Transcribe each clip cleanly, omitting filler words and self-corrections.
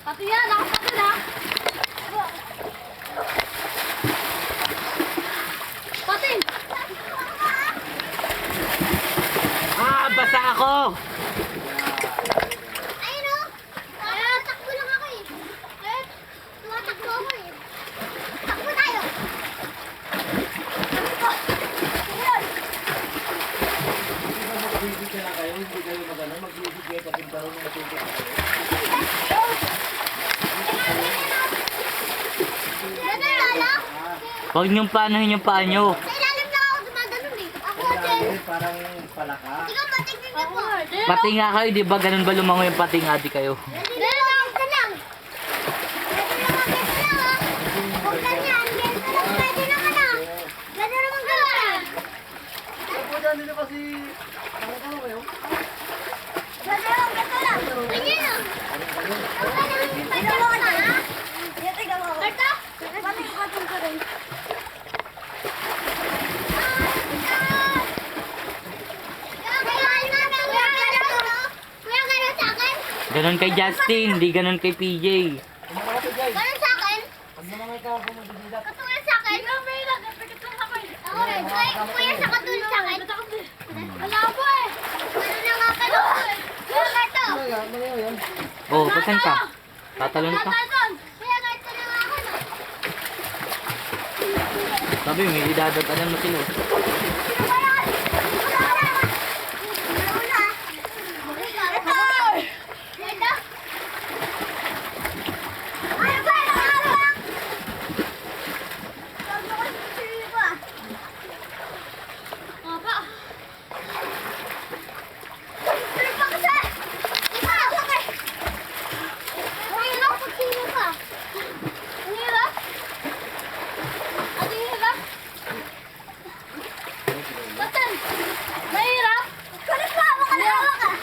Pati yan, ako pati na. Pati. Ah, basa ako! Ayun o. Takbo lang ako eh. Tumatakbo ako eh. Takbo tayo. Magbibig ka lang kayo, hindi kayo magano, magbibig kayo kasi parang matubig kayo. Ganun, Lala? Huwag niyong paanahin yung paa niyo. Sa ilalim lang ako gumagano'n eh. Ako din. Kailangan parang palaka. Ikaw patignan niyo po. Pati nga kayo, di ba ganun ba lumango yung pati nga di kayo? Ganun lang. Ganun lang. Huwag ganyan. Ganun lang. Pwede naman ah. Ganun naman ganun. Ako dyan nila kasi, ano ka kayo? Ganun lang. Ganun lang. Ganyan ah. Pwede naman ah. Tingnan mo. Berta? Pating katong ka rin. Kuya, ganun sa akin? Ganun kay Justin, di ganun kay PJ. Ano ka Jay? Ganun sa akin? Pag naman ikaw ako magbibigat. Katulad sa akin? Ikaw may ilang. Pagkatulad ako eh. Ako rin. Kuya, sa katulad sa akin? Wala po eh. Ano na nga ka doon? Kuya, gato. Ano yun? Oh, pasan ka? Tatalon ka? Kuya, gato na nga ako no. Sabi, may idadatanan mo sila.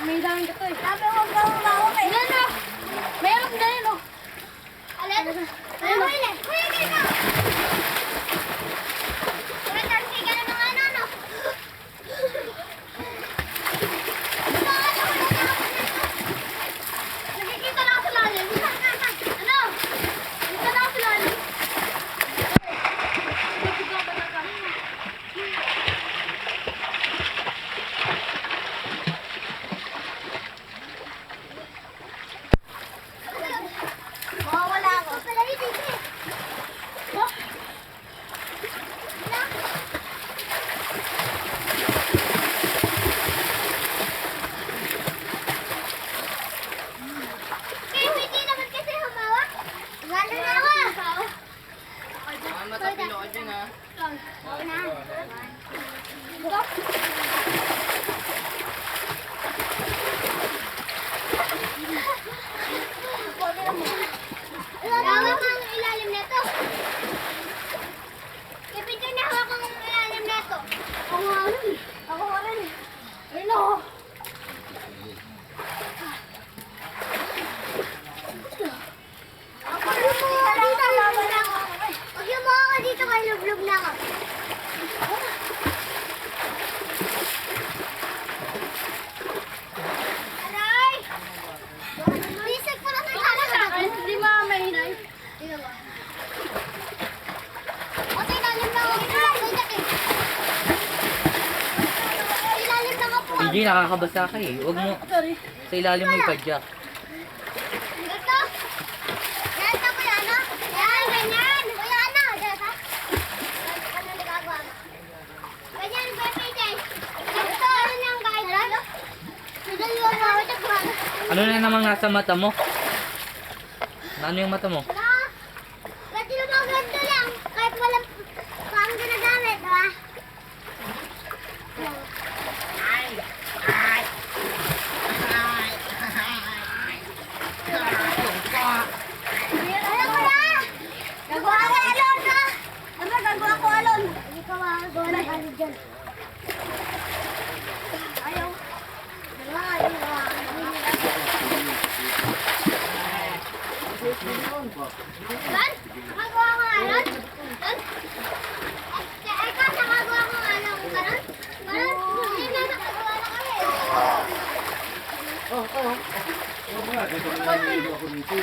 May dami ka to eh. Sabi mo ba umawak eh? Yan na. Mayroon na yun oh. Alin? Ayun oh. Kuya, ganyan na. Kuya, kasi ka na ng ano. Nakikita na ako sa lalim. Ano? Nakikita na ako sa lalim. Mawawala ako. Hindi naman kasi humawak. Gano'n na ako. Matapilo ka dyan ha. Oo na. Hawak ang ilalim nito. Kapit yung nahawak ang ilalim nito. Ako nga rin. Ako nga rin. Ayun ako. Ako yung mga dito. Huwag yung mga dito kay lublog na ako. Aray! Bisig ko na sa akin. Hindi mamahinay. Tingnan mo. Okay, ilalim na ako. Ilalim na ako po. PJ, nakakabasa ka eh. Huwag mo, Sorry. sa ilalim mo ipadyak. Ganito. Ganito, kuya, ano? Yan, ganyan. Kuya, ano? Ganito. Ano nagagawa mo? Ganyan, kuya, PJ. Ganito, ano niyang guys? Ano? Madali yun, mawit at buwan. Ano na namang nasa mata mo? Ano yung mata mo? Wala. Pwede naman ganito lang. Kahit walang pang ginagamit, diba? Ano ko na? Gagawa ko alon, ha? Ano, gagawa ko alon. Hindi ka makagawa ng alon dyan. Ayaw. Ayaw. Lan? Nakagawa ko alon? Lan? Ikaw, nakagawa ko alon. Karon? Karon? Hindi na nakagawa na kami. Oo nga, dito na lang yung ako dito.